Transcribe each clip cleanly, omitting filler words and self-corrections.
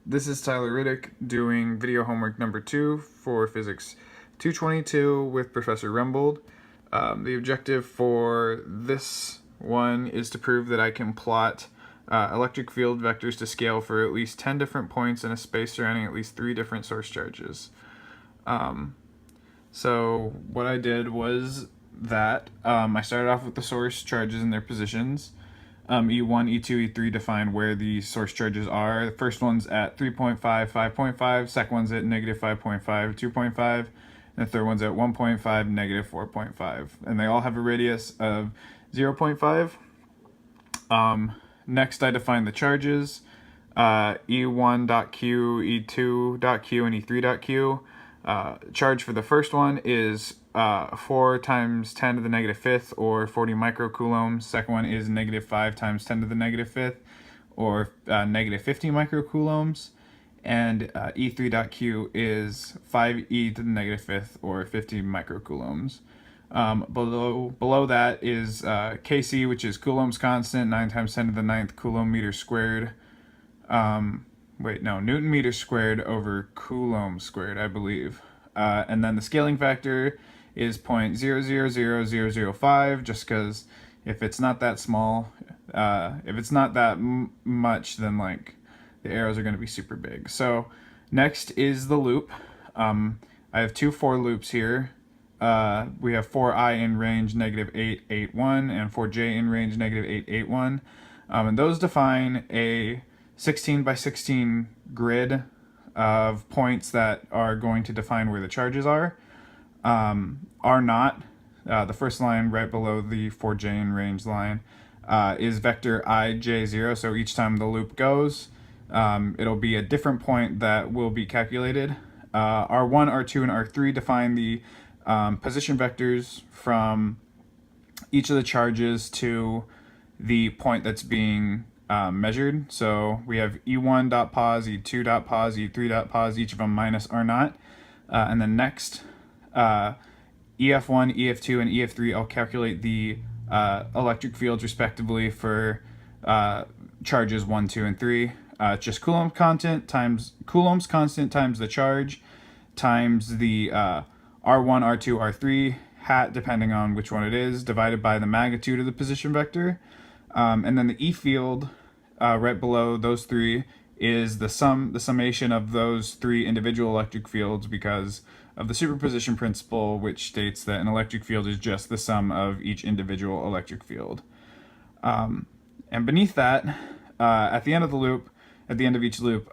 This is Tyler Riddick doing video homework number 2 for Physics 222 with Professor Rembold. The objective for this one is to prove that I can plot electric field vectors to scale for at least 10 different points in a space surrounding at least 3 different source charges. So what I did was that I started off with the source charges and their positions. E1, E2, E3 define where the source charges are. The first one's at 3.5, 5.5, second one's at negative 5.5, 2.5, and the third one's at 1.5, negative 4.5. And they all have a radius of 0.5. Next I define the charges, E1.q, E2.q, and E3.q. Charge for the first one is 4 times 10 to the negative fifth, or 40 microcoulombs. Second one is negative 5 times 10 to the negative fifth, or negative 50 microcoulombs. And E3.q is 5e to the negative fifth, or 50 microcoulombs. Below that is Kc, which is Coulomb's constant, 9 times 10 to the ninth coulomb meter squared. Newton meter squared over Coulomb squared, I believe. And then the scaling factor is 0.000005, just because if it's not that small, if it's not that much, then like the arrows are going to be super big. So next is the loop. I have 2 for loops here. We have for I in range negative 8, 8, 1, and for j in range negative 8, 8, 1. And those define a 16 by 16 grid of points that are going to define where the charges are. R0, the first line right below the for j in range line, is vector ij0. So each time the loop goes, it'll be a different point that will be calculated. R1, R2, and R3 define the position vectors from each of the charges to the point that's being measured. So we have E1.pos, E2.pos, E3.pos, each of them minus R0. And then next, EF1, EF2, and EF3, I'll calculate the electric fields respectively for charges 1, 2, and 3. Just Coulomb's constant times the charge times the R1, R2, R3 hat, depending on which one it is, divided by the magnitude of the position vector. And then the E field right below those 3 is the summation of those 3 individual electric fields, because of the superposition principle, which states that an electric field is just the sum of each individual electric field. And beneath that, at the end of the loop, at the end of each loop,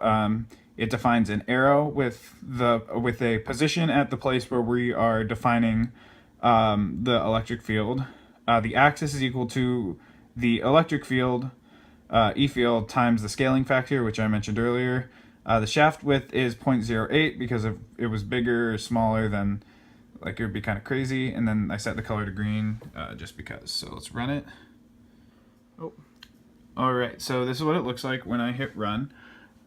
it defines an arrow with a position at the place where we are defining the electric field. The axis is equal to the electric field, E field, times the scaling factor, which I mentioned earlier. The shaft width is 0.08 because if it was bigger or smaller, then like it would be kind of crazy. And then I set the color to green just because. So let's run it. Oh, all right. So this is what it looks like when I hit run.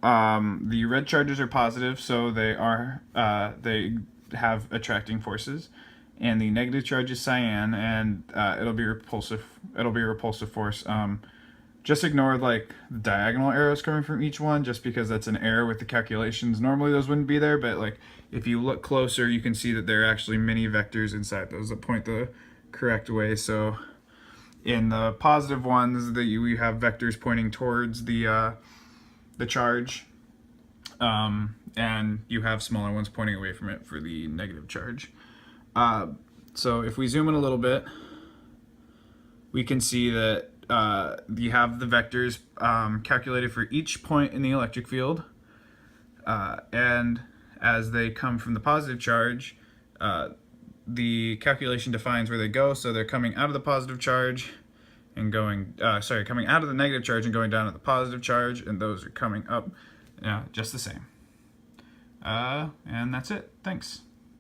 The red charges are positive, so they have attracting forces, and the negative charge is cyan, and it'll be repulsive. It'll be a repulsive force. Just ignore like the diagonal arrows coming from each one, just because that's an error with the calculations. Normally those wouldn't be there, but like if you look closer, you can see that there are actually many vectors inside those that point the correct way. So in the positive ones, we have vectors pointing towards the charge, and you have smaller ones pointing away from it for the negative charge. So if we zoom in a little bit, we can see that you have the vectors calculated for each point in the electric field, and as they come from the positive charge, the calculation defines where they go. So they're coming out of the positive charge and going, coming out of the negative charge and going down to the positive charge, and those are coming up just the same. And that's it. Thanks.